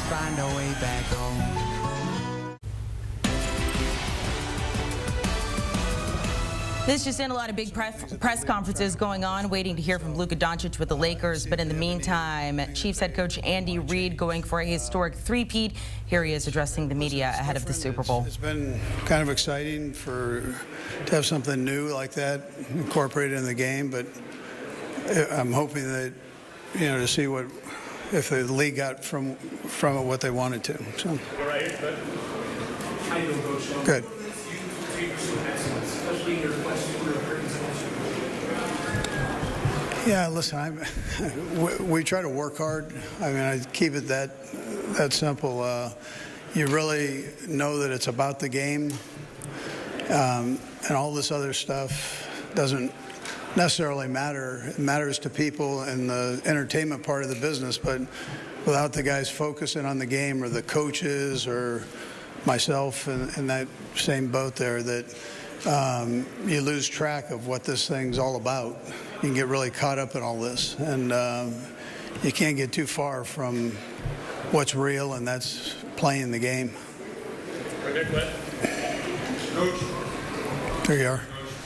find our way back home. This just in, a lot of big press conferences going on, waiting to hear from Luka Doncic with the Lakers. But in the meantime, Chiefs head coach Andy Reid going for a historic three-peat. Here he is addressing the media ahead of the Super Bowl. It's been kind of exciting to have something new like that incorporated in the game, but I'm hoping that, to see if the league got from it what they wanted to. So. Good. Yeah, listen, we try to work hard. I mean, I keep it that simple. You really know that it's about the game, and all this other stuff doesn't necessarily matter. It matters to people in the entertainment part of the business, but without the guys focusing on the game, or the coaches, or myself in that same boat there, that you lose track of what this thing's all about. You can get really caught up in all this, and you can't get too far from what's real, and that's playing the game. Coach. There you are.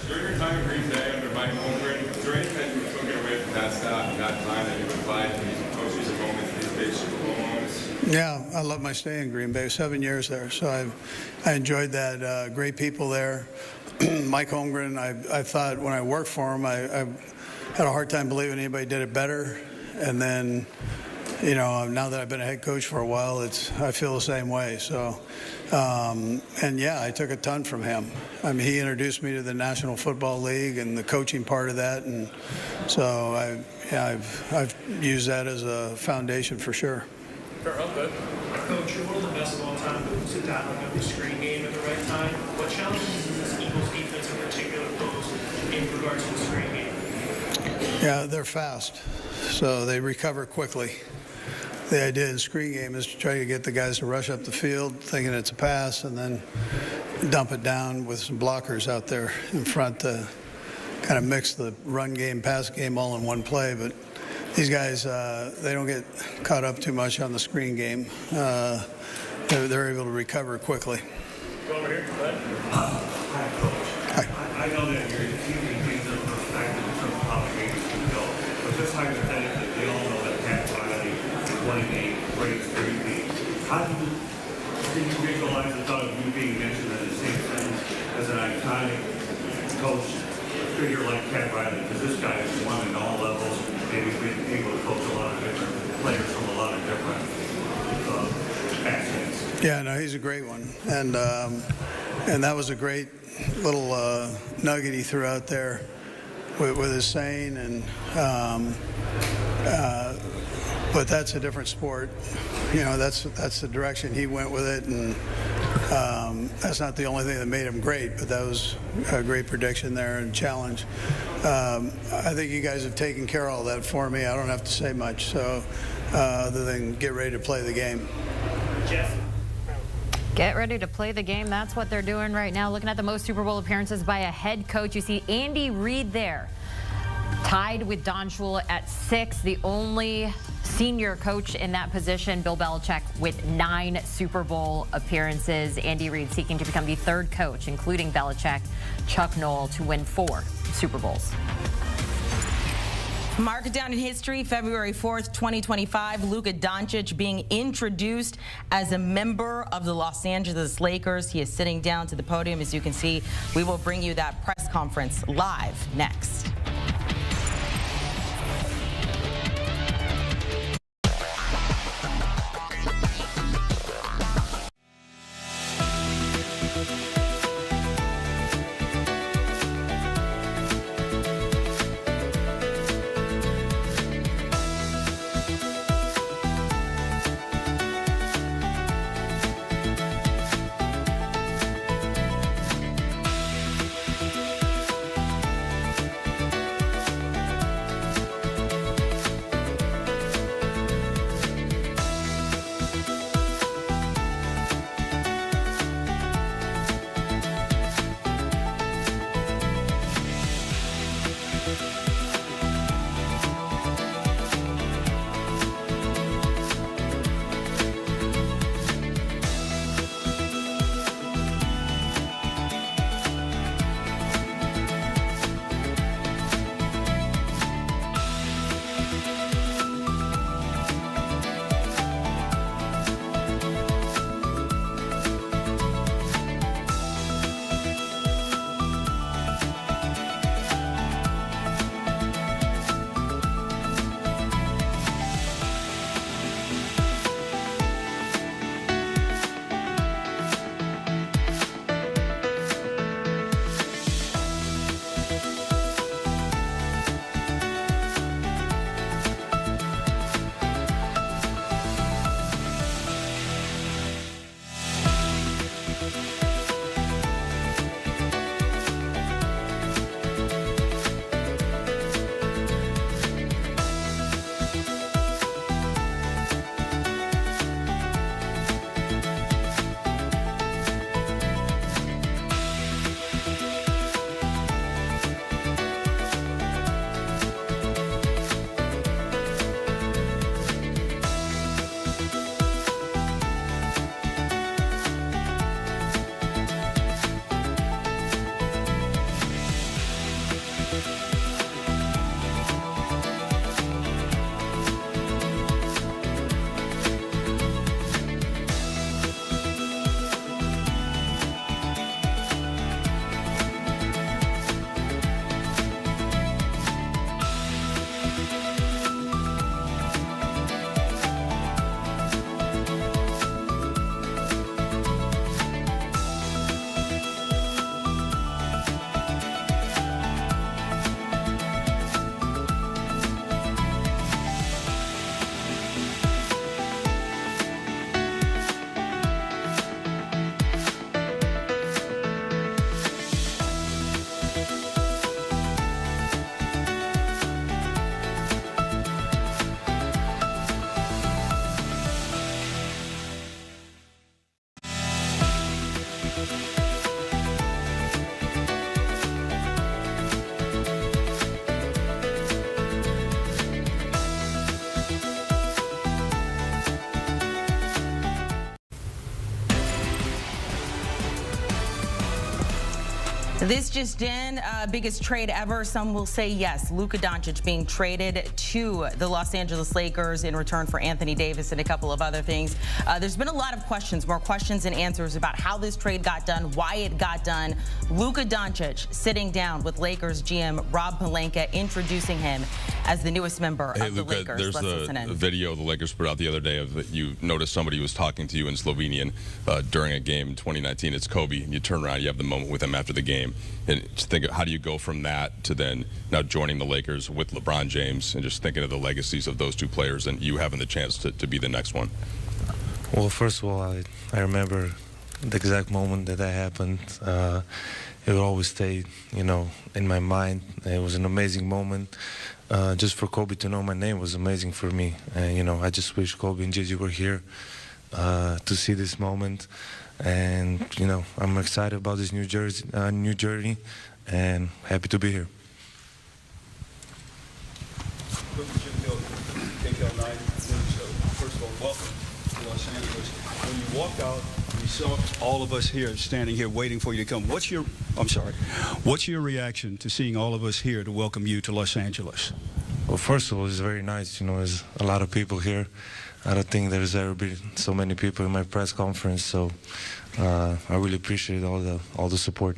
During your time in Green Bay under Mike Holmgren, was there anything that you took it away from that staff and that time that you applied to these coaches and moments, these big Super Bowl moments? Yeah, I love my stay in Green Bay. 7 years there, so I enjoyed that. Great people there. Mike Holmgren, I thought when I worked for him, I had a hard time believing anybody did it better. And then, now that I've been a head coach for a while, I feel the same way. So, and yeah, I took a ton from him. I mean, he introduced me to the National Football League and the coaching part of that, and so I've used that as a foundation for sure. Coach, you're one of the best of all time to sit down and have the screen game at the right time. What challenges does this Eagles defense in particular pose in regards to the screen game? Yeah, they're fast, so they recover quickly. The idea in screen game is to try to get the guys to rush up the field thinking it's a pass, and then dump it down with some blockers out there in front to kind of mix the run game, pass game all in one play. But these guys, they don't get caught up too much on the screen game. They're able to recover quickly. Go over here. Hi, Coach. Hi. I know that you're keeping things in perspective in terms of how the game should go, but just hypothetically, we all know that Pat Riley is winning a great three-peat. How do you visualize the thought of you being mentioned in the same sentence as an iconic coach, figure like Pat Riley? Because this guy has won at all levels. Maybe we've been able to coach a lot of different players from a lot of different accents. Yeah, no, he's a great one, and that was a great little nugget he threw out there with his saying, and but that's a different sport. That's the direction he went with it, and that's not the only thing that made him great, but that was a great prediction there and challenge. I think you guys have taken care of all that for me. I don't have to say much, so other than get ready to play the game. Jeff. Get ready to play the game. That's what they're doing right now. Looking at the most Super Bowl appearances by a head coach, you see Andy Reid there, tied with Don Shula at 6, the only senior coach in that position. Bill Belichick with 9 Super Bowl appearances. Andy Reid seeking to become the 3rd coach, including Belichick, Chuck Noll, to win 4 Super Bowls. Mark it down in history, February 4th, 2025, Luka Doncic being introduced as a member of the Los Angeles Lakers. He is sitting down to the podium. As you can see, we will bring you that press conference live next. This just in, biggest trade ever. Some will say yes. Luka Doncic being traded to the Los Angeles Lakers in return for Anthony Davis and a couple of other things. There's been a lot of questions, more questions and answers about how this trade got done, why it got done. Luka Doncic sitting down with Lakers GM Rob Pelinka, introducing him as the newest member of the Luka, Lakers. there's Let's listen in. a video the Lakers put out the other day of that you noticed somebody was talking to you in Slovenian during a game in 2019. It's Kobe, and you turn around, you have the moment with him after the game. And just think of how do you go from that to then now joining the Lakers with LeBron James, and just thinking of the legacies of those two players and you having the chance to be the next one. Well, first of all, I remember the exact moment that happened. It will always stay, in my mind. It was an amazing moment. Just for Kobe to know my name was amazing for me. And, I just wish Kobe and Gigi were here to see this moment. And, I'm excited about this new journey, and happy to be here. First of all, welcome to Los Angeles. When you walked out, you saw all of us here standing here waiting for you to come. What's your reaction to seeing all of us here to welcome you to Los Angeles? Well, first of all, it's very nice. There's a lot of people here. I don't think there's ever been so many people in my press conference, so I really appreciate all the support.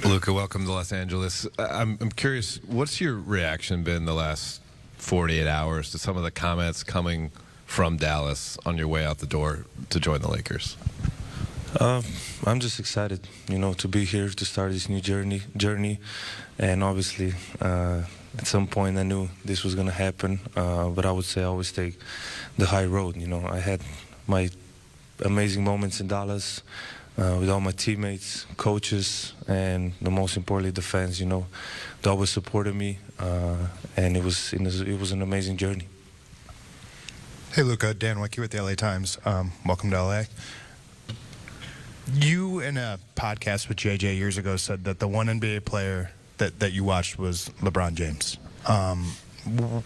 Luka, welcome to Los Angeles. I'm curious, what's your reaction been the last 48 hours to some of the comments coming from Dallas on your way out the door to join the Lakers? I'm just excited, to be here to start this new journey, and obviously at some point I knew this was going to happen, but I would say I always take the high road. I had my amazing moments in Dallas with all my teammates, coaches, and the most importantly, the fans. They always supported me, and it was an amazing journey. Hey, Luka, Dan Wicke with the LA Times. Welcome to LA. You, in a podcast with JJ years ago, said that the one NBA player that you watched was LeBron James.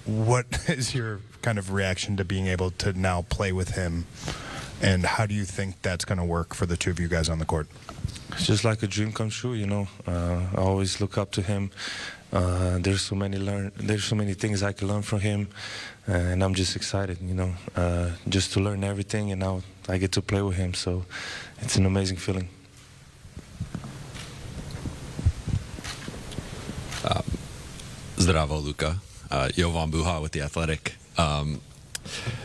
What is your kind of reaction to being able to now play with him, and how do you think that's going to work for the two of you guys on the court? It's just like a dream come true, I always look up to him. There's so many things I can learn from him, and I'm just excited, just to learn everything, and now I get to play with him, so it's an amazing feeling. Zdravo, Luka. Jovan Buha with The Athletic.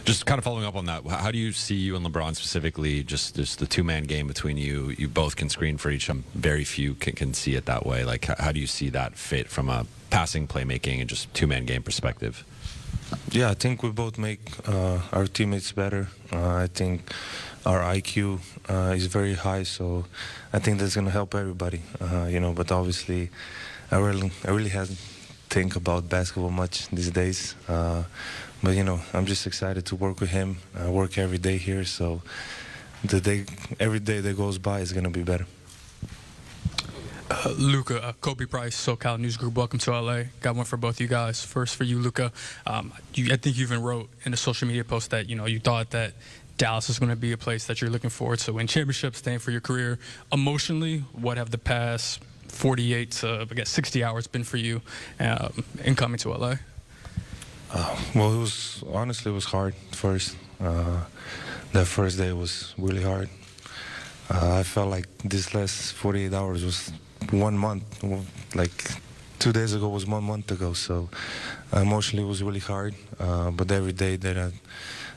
Just kind of following up on that, how do you see you and LeBron specifically, just the two-man game between you? You both can screen for each other. Very few can see it that way. Like, how do you see that fit from a passing, playmaking, and just two-man game perspective? Yeah, I think we both make our teammates better. I think our IQ is very high, so I think that's going to help everybody. But obviously, I really haven't think about basketball much these days. But I'm just excited to work with him. I work every day here, so every day that goes by is going to be better. Luka, Kobe Price, SoCal News Group, welcome to LA. Got one for both you guys. First for you, Luka. I think you even wrote in a social media post that you thought that Dallas is going to be a place that you're looking forward to win championships, staying for your career. Emotionally, what have the past 48 to 60 hours been for you in coming to LA? Well, it was hard first. That first day was really hard. I felt like this last 48 hours was 1 month. Like 2 days ago was 1 month ago. So emotionally it was really hard. But every day that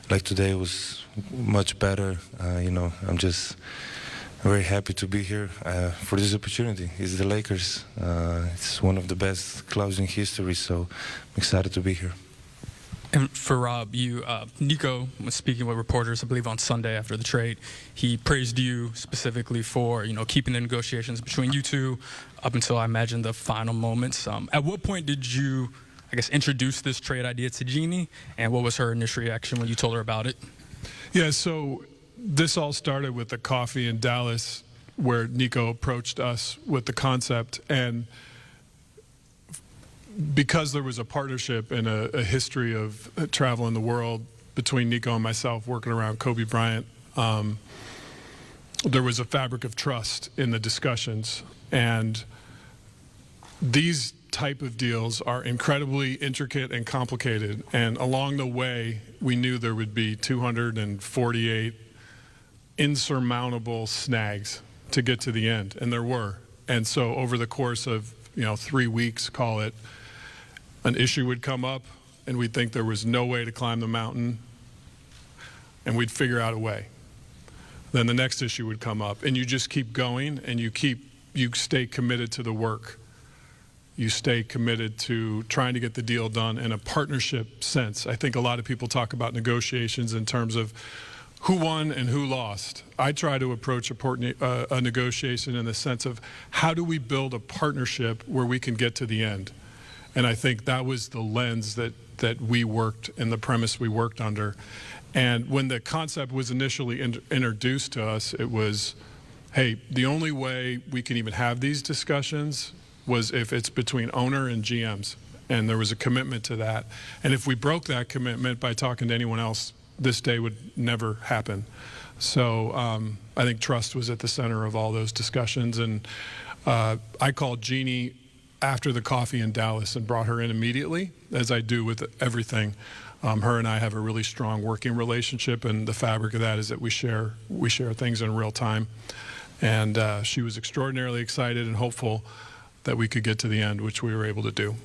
like today was much better. I'm just very happy to be here for this opportunity. It's the Lakers. It's one of the best clubs in history, so I'm excited to be here. And for Rob, Nico was speaking with reporters, I believe, on Sunday after the trade. He praised you specifically for, keeping the negotiations between you two up until, I imagine, the final moments. At what point did you, introduce this trade idea to Jeannie, and what was her initial reaction when you told her about it? Yeah, so this all started with the coffee in Dallas where Nico approached us with the concept, and because there was a partnership and a history of travel in the world between Nico and myself working around Kobe Bryant, there was a fabric of trust in the discussions, and these type of deals are incredibly intricate and complicated, and along the way we knew there would be 248 insurmountable snags to get to the end, and there were. And so over the course of 3 weeks, call it, an issue would come up and we'd think there was no way to climb the mountain, and we'd figure out a way. Then the next issue would come up, and you just keep going, and you stay committed to the work. You stay committed to trying to get the deal done in a partnership sense. I think a lot of people talk about negotiations in terms of who won and who lost. I try to approach a negotiation in the sense of how do we build a partnership where we can get to the end. And I think that was the lens that we worked and the premise we worked under. And when the concept was initially introduced to us, it was, hey, the only way we can even have these discussions was if it's between owner and GMs. And there was a commitment to that. And if we broke that commitment by talking to anyone else, this day would never happen. So I think trust was at the center of all those discussions. And I called Jeannie after the coffee in Dallas and brought her in immediately, as I do with everything. Her and I have a really strong working relationship, and the fabric of that is that we share things in real time. And she was extraordinarily excited and hopeful that we could get to the end, which we were able to do.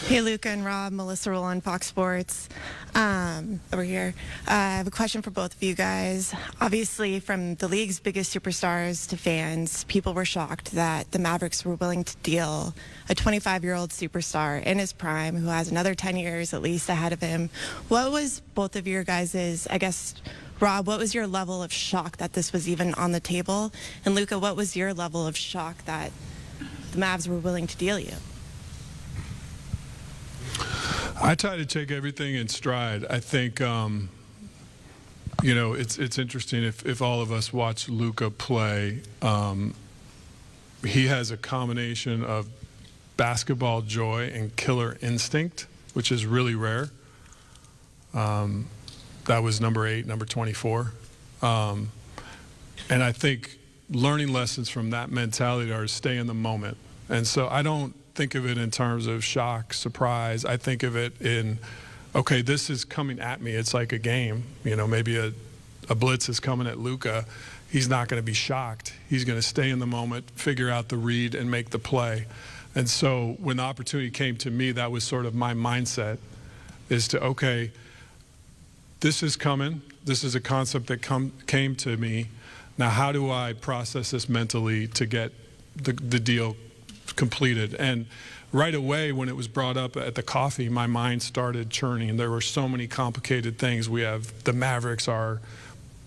Hey, Luka and Rob, Melissa Roland, Fox Sports, over here. I have a question for both of you guys. Obviously, from the league's biggest superstars to fans, people were shocked that the Mavericks were willing to deal a 25-year-old superstar in his prime who has another 10 years at least ahead of him. What was both of your guys', I guess, Rob, what was your level of shock that this was even on the table? And Luka, what was your level of shock that the Mavs were willing to deal you? I try to take everything in stride. I think, it's interesting if all of us watch Luka play. He has a combination of basketball joy and killer instinct, which is really rare. That was number 8, number 24. And I think learning lessons from that mentality are to stay in the moment. And so I don't think of it in terms of shock, surprise. I think of it in, okay, this is coming at me. It's like a game. Maybe a blitz is coming at Luka. He's not going to be shocked. He's going to stay in the moment, figure out the read, and make the play. And so when the opportunity came to me, that was sort of my mindset, is to, okay, this is coming. This is a concept that came to me. Now, how do I process this mentally to get the deal completed? And right away, when it was brought up at the coffee, my mind started churning. There were so many complicated things. We have the Mavericks are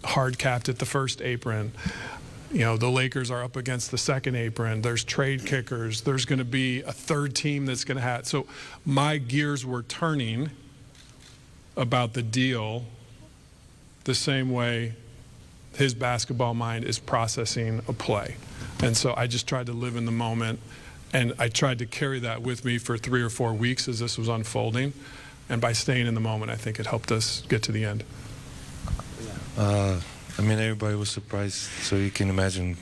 hard capped at the first apron. The Lakers are up against the second apron. There's trade kickers. There's going to be a third team that's going to have. So my gears were turning about the deal the same way his basketball mind is processing a play. And so I just tried to live in the moment. And I tried to carry that with me for 3 or 4 weeks as this was unfolding. And by staying in the moment, I think it helped us get to the end. Everybody was surprised, so you can imagine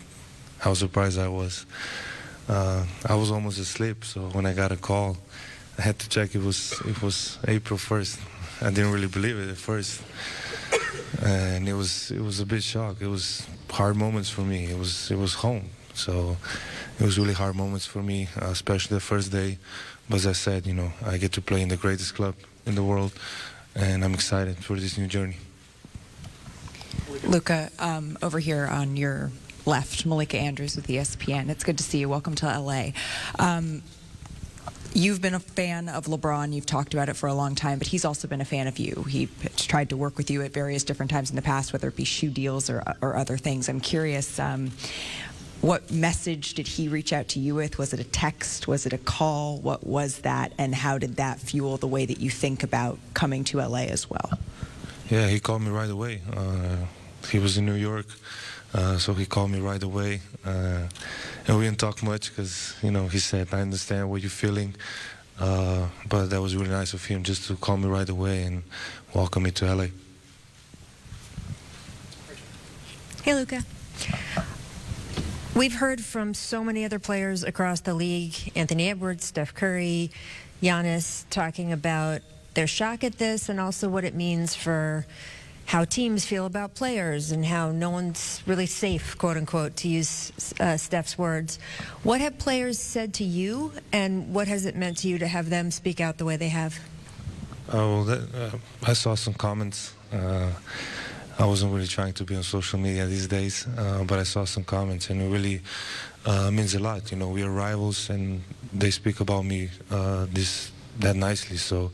how surprised I was. I was almost asleep, so when I got a call, I had to check it was April 1st. I didn't really believe it at first. And it was a bit shock. It was hard moments for me. It was home. So it was really hard moments for me, especially the first day. But as I said, I get to play in the greatest club in the world, and I'm excited for this new journey. Luka, over here on your left, Malika Andrews with ESPN. It's good to see you. Welcome to LA. You've been a fan of LeBron. You've talked about it for a long time, but he's also been a fan of you. He tried to work with you at various different times in the past, whether it be shoe deals or other things. I'm curious, what message did he reach out to you with? Was it a text? Was it a call? What was that? And how did that fuel the way that you think about coming to LA as well? Yeah, he called me right away. He was in New York, so he called me right away. And we didn't talk much because, he said, I understand what you're feeling. But that was really nice of him just to call me right away and welcome me to LA. Hey, Luka. We've heard from so many other players across the league, Anthony Edwards, Steph Curry, Giannis, talking about their shock at this and also what it means for how teams feel about players and how no one's really safe, quote unquote, to use Steph's words. What have players said to you, and what has it meant to you to have them speak out the way they have? I saw some comments. I wasn't really trying to be on social media these days, but I saw some comments, and it really means a lot. You know, we are rivals, and they speak about me that nicely, so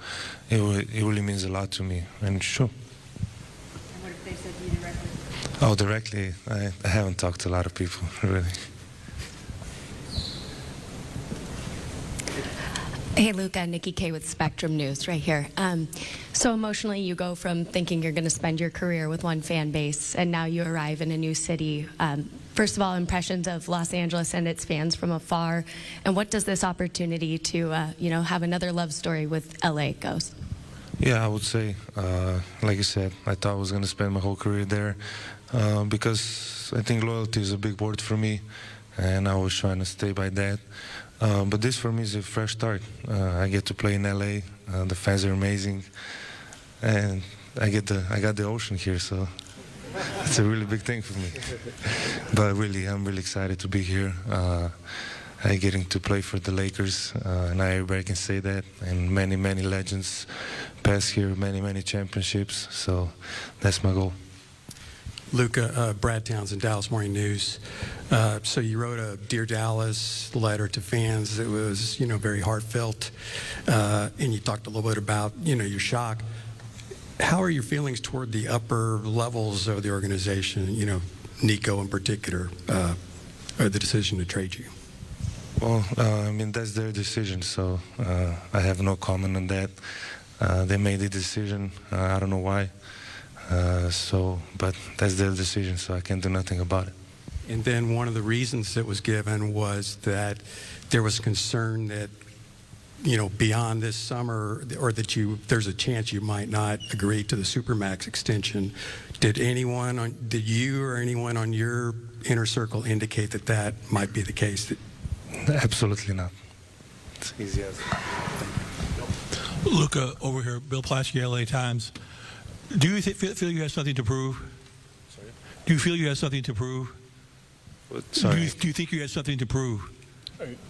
it really means a lot to me, and sure. And what if they said to you directly? Oh, directly? I haven't talked to a lot of people, really. Hey, Luka, Nikki K with Spectrum News right here. So emotionally, you go from thinking you're going to spend your career with one fan base, and now you arrive in a new city. First of all, impressions of Los Angeles and its fans from afar, and what does this opportunity to, have another love story with LA goes? Yeah, I would say, like you said, I thought I was going to spend my whole career there because I think loyalty is a big word for me, and I was trying to stay by that. But this for me is a fresh start. I get to play in LA. The fans are amazing, and I got the ocean here, so it's a really big thing for me. But really, I'm really excited to be here. I getting to play for the Lakers, and everybody can say that. And many legends pass here, many championships. So that's my goal. Luka, Brad Townsend, Dallas Morning News. So you wrote a Dear Dallas letter to fans. It was, very heartfelt, and you talked a little bit about, your shock. How are your feelings toward the upper levels of the organization, Nico in particular, or the decision to trade you? Well, that's their decision, so I have no comment on that. They made the decision. I don't know why. But that's their decision, so I can't do nothing about it. And then one of the reasons that was given was that there was concern that, beyond this summer, or that there's a chance you might not agree to the Supermax extension. Did you or anyone on your inner circle indicate that that might be the case? Absolutely not. It's easy as Luka, over here, Bill Plaschke, LA Times. Do you feel you have something to prove? Sorry? Do you feel you have something to prove? Sorry? Do you think you have something to prove?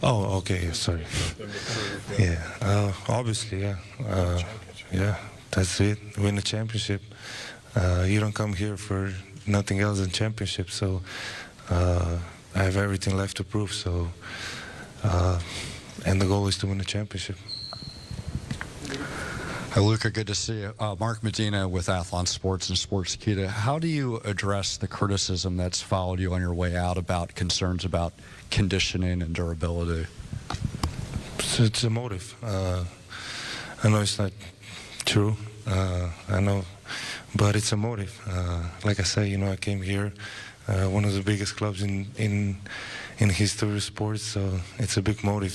Oh, okay. Sorry. Yeah. Obviously, yeah. Yeah. That's it. Win the championship. You don't come here for nothing else than championship. So I have everything left to prove. So and the goal is to win the championship. Hi, Luka, good to see you. Mark Medina with Athlon Sports and Sportskeeda. How do you address the criticism that's followed you on your way out about concerns about conditioning and durability? It's a motive. I know it's not true. I know, but it's a motive. Like I say, I came here, one of the biggest clubs in history of sports, so it's a big motive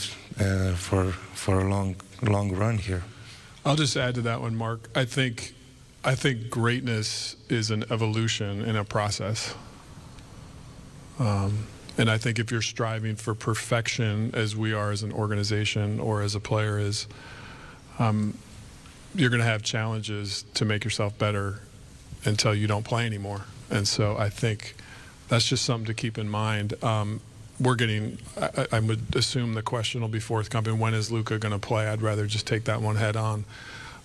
for a long run here. I'll just add to that one, Mark. I think greatness is an evolution in a process. And I think if you're striving for perfection, as we are as an organization or as a player, you're going to have challenges to make yourself better until you don't play anymore. And so I think that's just something to keep in mind. I would assume the question will be forthcoming, when is Luka going to play? I'd rather just take that one head on.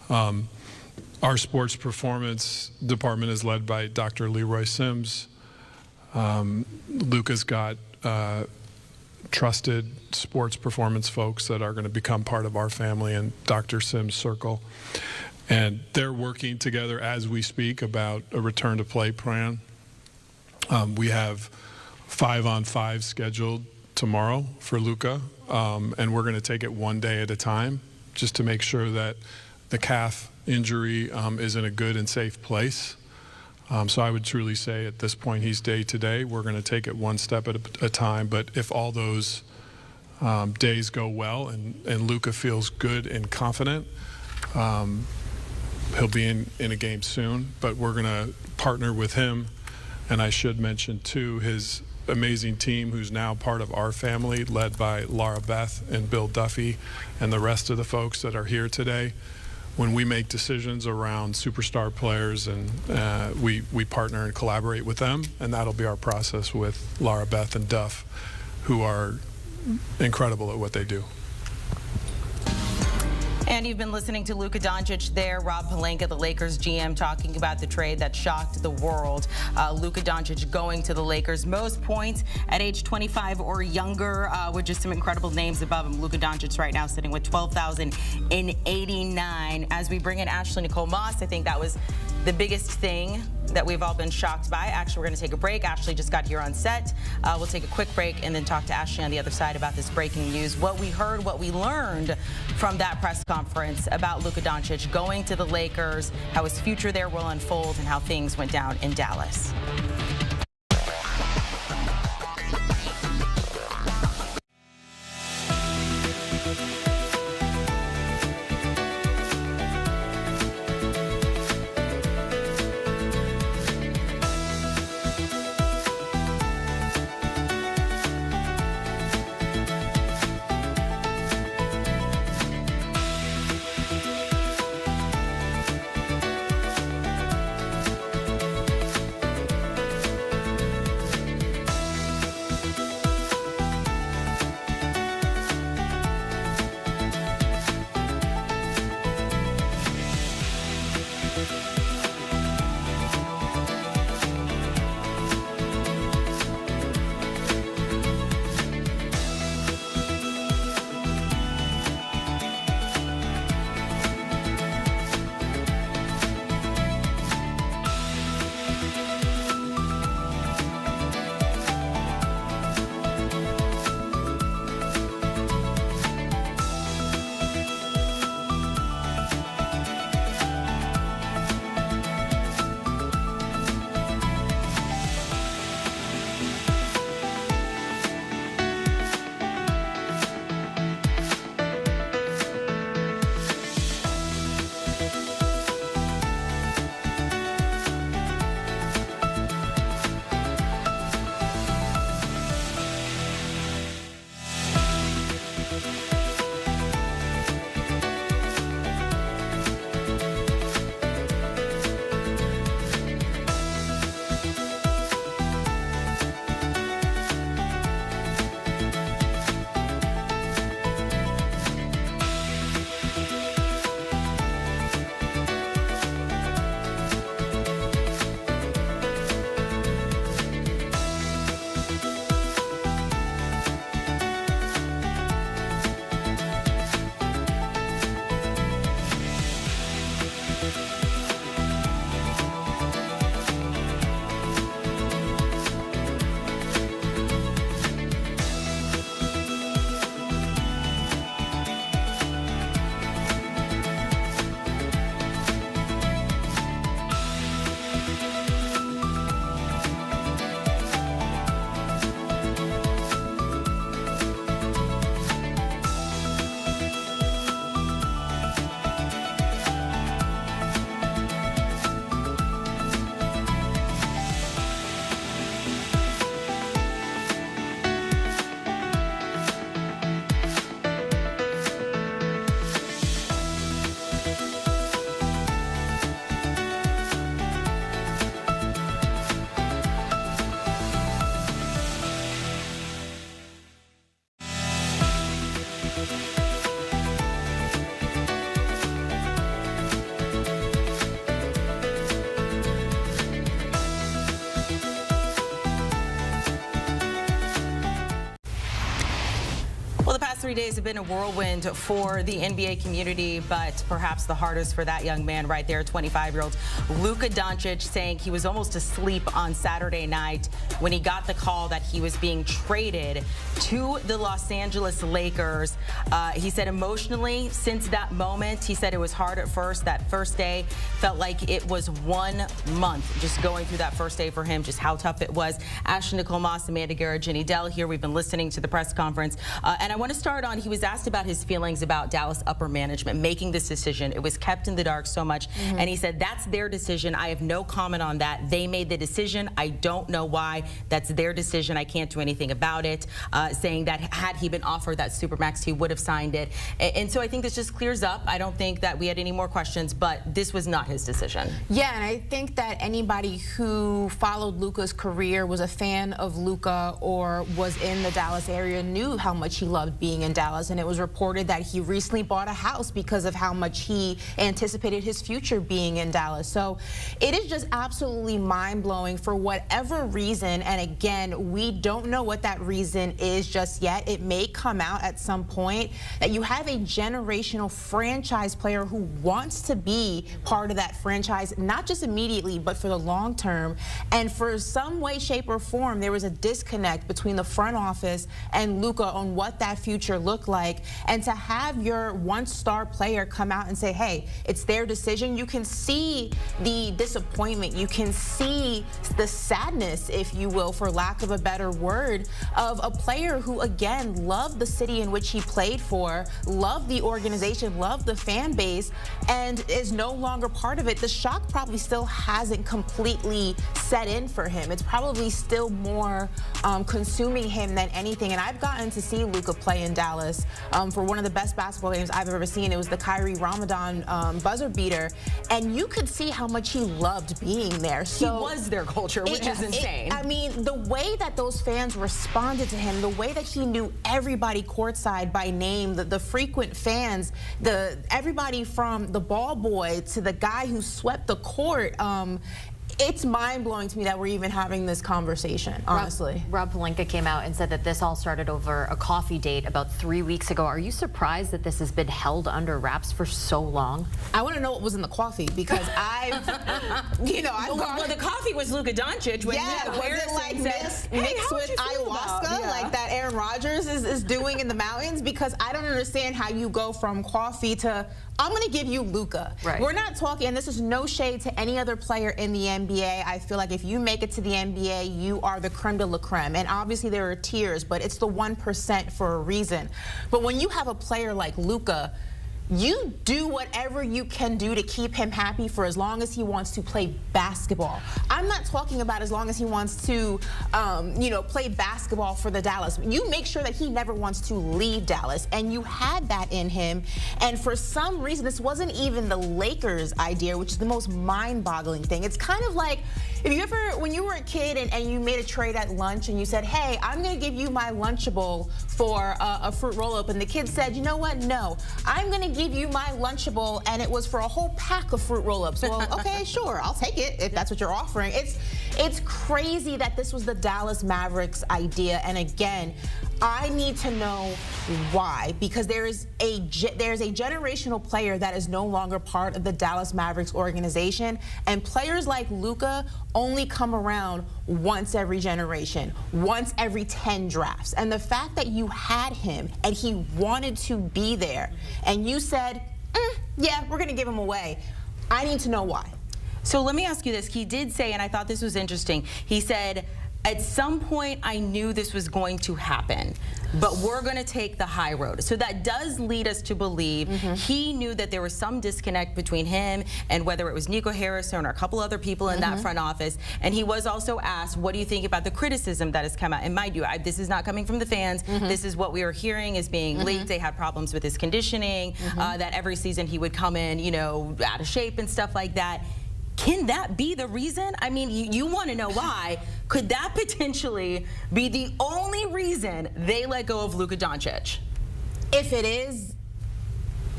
Our sports performance department is led by Dr. Leroy Sims. Luka's got trusted sports performance folks that are going to become part of our family and Dr. Sims' circle. And they're working together as we speak about a return to play plan. We have 5-on-5 scheduled tomorrow for Luka, and we're going to take it one day at a time just to make sure that the calf injury is in a good and safe place. So I would truly say at this point he's day to day. We're going to take it one step at a time, but if all those days go well and Luka feels good and confident, he'll be in a game soon, but we're going to partner with him And I should mention, too, his amazing team, who's now part of our family, led by Laura Beth and Bill Duffy and the rest of the folks that are here today. When we make decisions around superstar players, and we partner and collaborate with them, and that'll be our process with Laura Beth and Duff, who are incredible at what they do. And you've been listening to Luka Doncic there. Rob Pelinka, the Lakers GM, talking about the trade that shocked the world. Luka Doncic going to the Lakers. Most points at age 25 or younger, with just some incredible names above him. Luka Doncic right now sitting with 12,089. As we bring in Ashely Nicole Moss, I think that was the biggest thing that we've all been shocked by. Actually, we're going to take a break. Ashely just got here on set. We'll take a quick break and then talk to Ashely on the other side about this breaking news. What we heard, what we learned from that press conference about Luka Doncic going to the Lakers, how his future there will unfold, and how things went down in Dallas. Well, the past 3 days have been a whirlwind for the NBA community, but perhaps the hardest for that young man right there, 25-year-old Luka Doncic, saying he was almost asleep on Saturday night when he got the call that he was being traded to the Los Angeles Lakers. He said emotionally, since that moment, he said it was hard at first. That first day felt like it was 1 month just going through that first day for him, just how tough it was. Ashely Nicole Moss, Amanda Garrett, Jenny Dell here. We've been listening to the press conference. And I want to start start on, he was asked about his feelings about Dallas upper management making this decision. It was kept in the dark so much, and he said, that's their decision. I have no comment on that. They made the decision. I don't know why. That's their decision. I can't do anything about it. Saying that had he been offered that Supermax, he would have signed it. And so I think this just clears up. I don't think that we had any more questions, but this was not his decision. Yeah, and I think that anybody who followed Luka's career, was a fan of Luka, or was in the Dallas area knew how much he loved being in Dallas. And it was reported that he recently bought a house because of how much he anticipated his future being in Dallas. So it is just absolutely mind-blowing for whatever reason. And again, we don't know what that reason is just yet. It may come out at some point that you have a generational franchise player who wants to be part of that franchise, not just immediately, but for the long term. And for some way, shape, or form, there was a disconnect between the front office and Luka on what that future looked like. And to have your one-star player come out and say, hey, it's their decision, you can see the disappointment. You can see the sadness, if you will, for lack of a better word, of a player who, again, loved the city in which he played for, loved the organization, loved the fan base, and is no longer part of it. The shock probably still hasn't completely set in for him. It's probably still more consuming him than anything. And I've gotten to see Luka play in Dallas for one of the best basketball games I've ever seen. It was the Kyrie Ramadan buzzer beater, and you could see how much he loved being there. So he was their culture, which is insane. I mean, the way that those fans responded to him, the way that he knew everybody courtside by name, the frequent fans, everybody from the ball boy to the guy who swept the court. It's mind-blowing to me that we're even having this conversation, honestly. Rob Pelinka came out and said that this all started over a coffee date about 3 weeks ago. Are you surprised that this has been held under wraps for so long? I want to know what was in the coffee, because I've well, the coffee was Luka Doncic. When was it like mixed with ayahuasca, like that Aaron Rodgers is doing in the mountains? Because I don't understand how you go from coffee to, I'm going to give you Luka. Right. We're not talking, and this is no shade to any other player in the NBA. I feel like if you make it to the NBA, you are the creme de la creme. And obviously there are tiers, but it's the 1% for a reason. But when you have a player like Luka, you do whatever you can do to keep him happy for as long as he wants to play basketball. I'm not talking about as long as he wants to, play basketball for the Dallas. You make sure that he never wants to leave Dallas, and you had that in him. And for some reason, this wasn't even the Lakers' idea, which is the most mind-boggling thing. It's kind of like, if you ever, when you were a kid and you made a trade at lunch and you said, hey, I'm going to give you my Lunchable for a fruit roll-up, and the kid said, you know what, no, I'm going to give you my Lunchable, and it was for a whole pack of fruit roll-ups. Well, okay, sure, I'll take it if that's what you're offering. It's crazy that this was the Dallas Mavericks idea, and again, I need to know why, because there's a generational player that is no longer part of the Dallas Mavericks organization, and players like Luka only come around once every generation, once every 10 drafts. And the fact that you had him and he wanted to be there, and you said, yeah, we're going to give him away, I need to know why. So let me ask you this. He did say, and I thought this was interesting, he said, at some point, I knew this was going to happen, but we're going to take the high road. So that does lead us to believe he knew that there was some disconnect between him and whether it was Nico Harrison or a couple other people in that front office. And he was also asked, what do you think about the criticism that has come out? And mind you, this is not coming from the fans. This is what we are hearing is being leaked. They had problems with his conditioning, that every season he would come in, out of shape and stuff like that. Can that be the reason? I mean, you want to know why. Could that potentially be the only reason they let go of Luka Doncic? If it is,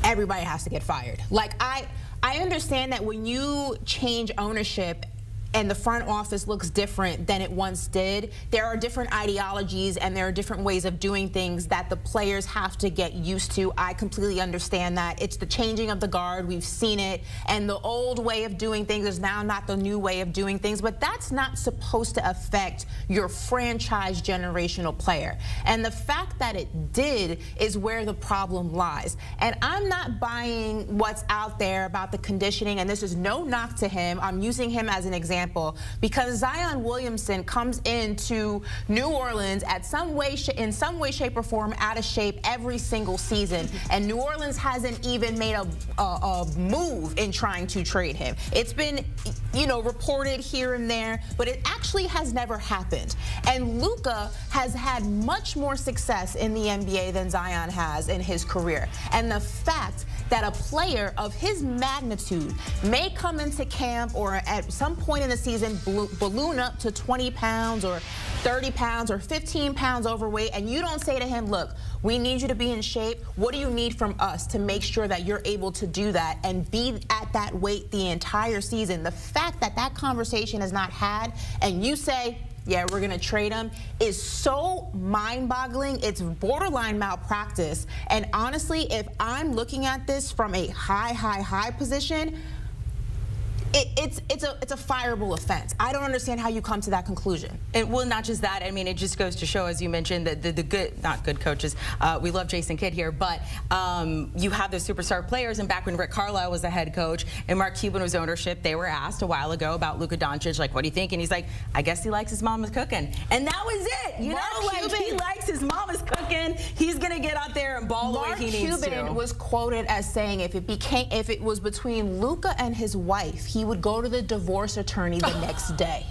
everybody has to get fired. Like, I understand that when you change ownership and the front office looks different than it once did, there are different ideologies and there are different ways of doing things that the players have to get used to. I completely understand that. It's the changing of the guard. We've seen it. And the old way of doing things is now not the new way of doing things. But that's not supposed to affect your franchise generational player. And the fact that it did is where the problem lies. And I'm not buying what's out there about the conditioning. And this is no knock to him. I'm using him as an example example, because Zion Williamson comes into New Orleans in some way, shape, or form out of shape every single season, and New Orleans hasn't even made a move in trying to trade him. It's been, reported here and there, but it actually has never happened. And Luka has had much more success in the NBA than Zion has in his career. And the fact that a player of his magnitude may come into camp or at some point in the season balloon up to 20 pounds or 30 pounds or 15 pounds overweight, and you don't say to him, look, we need you to be in shape. What do you need from us to make sure that you're able to do that and be at that weight the entire season? The fact that that conversation is not had and you say, yeah, we're going to trade him, is so mind-boggling. It's borderline malpractice. And honestly, if I'm looking at this from a high position, it's a fireable offense. I don't understand how you come to that conclusion. Well, not just that. I mean, it just goes to show, as you mentioned, that the good, not good coaches. We love Jason Kidd here, but you have those superstar players. And back when Rick Carlisle was the head coach and Mark Cuban was ownership, they were asked a while ago about Luka Doncic, like, what do you think? And he's like, I guess he likes his mama's cooking. And that was it. You know, he likes his mama's cooking. He's gonna get out there and ball the way he needs to. Mark Cuban was quoted as saying, if it was between Luka and his wife, he would go to the divorce attorney the next day.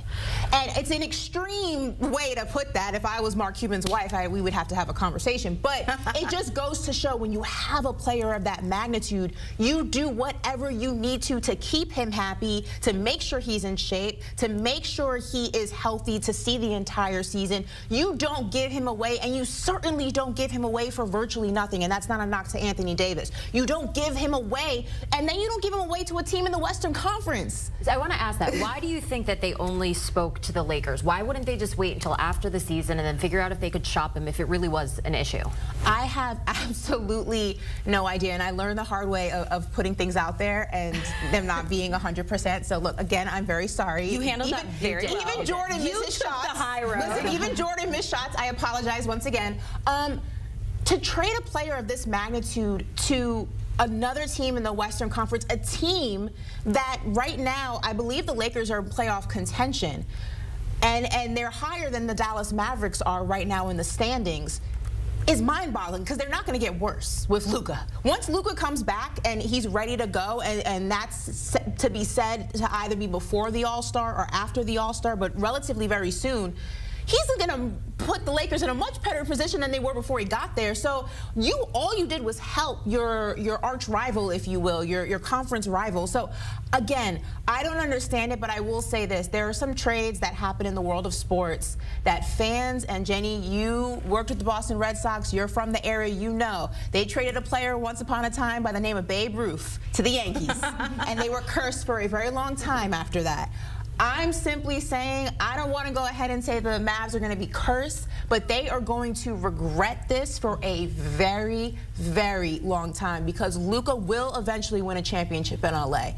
And it's an extreme way to put that. If I was Mark Cuban's wife, we would have to have a conversation. But it just goes to show, when you have a player of that magnitude, you do whatever you need to keep him happy, to make sure he's in shape, to make sure he is healthy, to see the entire season. You don't give him away, and you certainly don't give him away for virtually nothing. And that's not a knock to Anthony Davis. You don't give him away, and then you don't give him away to a team in the Western Conference. I want to ask that. Why do you think that they only spoke to the Lakers? Why wouldn't they just wait until after the season and then figure out if they could shop him if it really was an issue? I have absolutely no idea, and I learned the hard way of putting things out there and them not being 100%. So look, again, I'm very sorry. You handled that very well. Even Jordan missed his shots. The high road. Listen, even Jordan missed shots. I apologize once again. To trade a player of this magnitude to another team in the Western Conference, a team that right now, I believe the Lakers are in playoff contention, and they're higher than the Dallas Mavericks are right now in the standings, is mind-boggling, because they're not going to get worse with Luka. Once Luka comes back and he's ready to go, and that's to be said to either be before the All-Star or after the All-Star, but relatively very soon, he's going to put the Lakers in a much better position than they were before he got there. So all you did was help your arch rival, if you will, your conference rival. So again, I don't understand it, but I will say this. There are some trades that happen in the world of sports that fans, and Jenny, you worked with the Boston Red Sox, you're from the area, you know. They traded a player once upon a time by the name of Babe Ruth to the Yankees, and they were cursed for a very long time after that. I'm simply saying, I don't want to go ahead and say the Mavs are going to be cursed, but they are going to regret this for a very, very long time, because Luka will eventually win a championship in LA.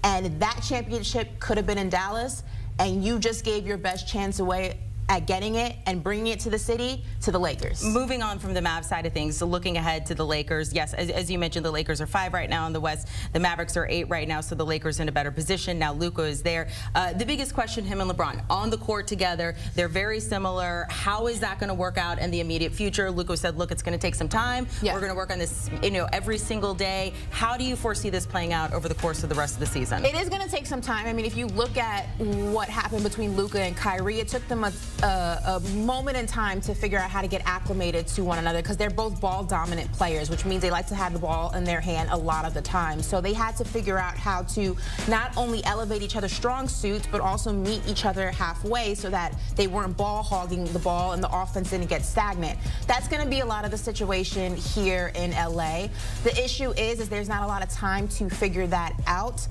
And that championship could have been in Dallas, and you just gave your best chance away at getting it and bringing it to the city, to the Lakers. Moving on from the Mavs side of things, so looking ahead to the Lakers, yes, as you mentioned, the Lakers are 5 right now in the West. The Mavericks are 8 right now, so the Lakers in a better position. Now Luka is there. The biggest question, him and LeBron on the court together, they're very similar. How is that going to work out in the immediate future? Luka said, look, it's going to take some time. Yeah. We're going to work on this, every single day. How do you foresee this playing out over the course of the rest of the season? It is going to take some time. I mean, if you look at what happened between Luka and Kyrie, it took them a moment in time to figure out how to get acclimated to one another, because they're both ball-dominant players, which means they like to have the ball in their hand a lot of the time. So they had to figure out how to not only elevate each other's strong suits, but also meet each other halfway so that they weren't ball-hogging the ball and the offense didn't get stagnant. That's going to be a lot of the situation here in LA. The issue is there's not a lot of time to figure that out.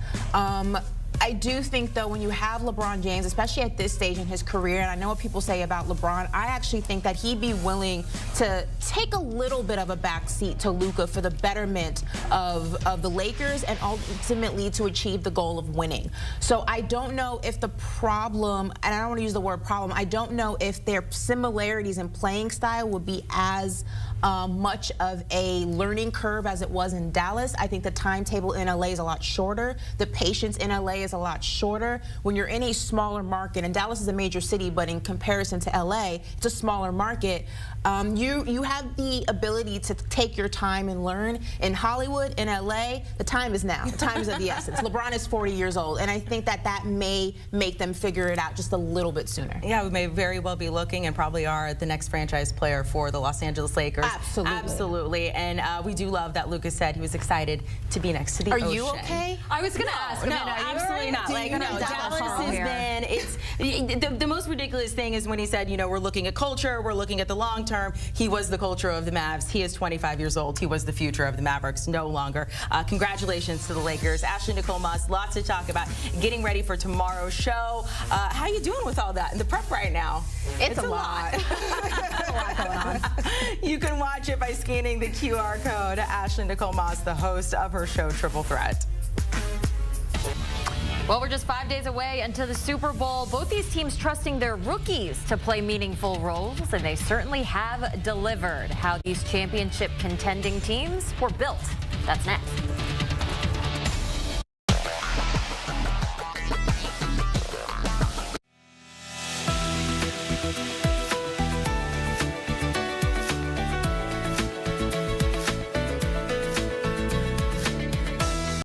I do think, though, when you have LeBron James, especially at this stage in his career, and I know what people say about LeBron, I actually think that he'd be willing to take a little bit of a backseat to Luka for the betterment of the Lakers and ultimately to achieve the goal of winning. So I don't know if the problem, and I don't want to use the word problem, I don't know if their similarities in playing style would be as much of a learning curve as it was in Dallas. I think the timetable in LA is a lot shorter. The patience in LA is a lot shorter. When you're in a smaller market, and Dallas is a major city, but in comparison to LA, it's a smaller market. You have the ability to take your time and learn. In Hollywood, in LA, the time is now. The time is of the essence. LeBron is 40 years old, and I think that may make them figure it out just a little bit sooner. Yeah, we may very well be looking and probably are at the next franchise player for the Los Angeles Lakers. Absolutely. Absolutely. And we do love that Lucas said he was excited to be next to the ocean. Are you okay? I was going to ask. No, absolutely not. Like, no, Dallas has been, it's, the most ridiculous thing is when he said, you know, we're looking at culture, we're looking at the long term. He was the culture of the Mavs. He is 25 years old. He was the future of the Mavericks, no longer. Congratulations to the Lakers. Ashely Nicole Moss, lots to talk about. Getting ready for tomorrow's show. How you doing with all that in the prep right now? It's a lot. A lot going on. You can watch it by scanning the QR code. Ashely Nicole Moss, the host of her show Triple Threat. Well, we're just 5 days away until the Super Bowl. Both these teams trusting their rookies to play meaningful roles, and they certainly have delivered. How these championship contending teams were built. That's next.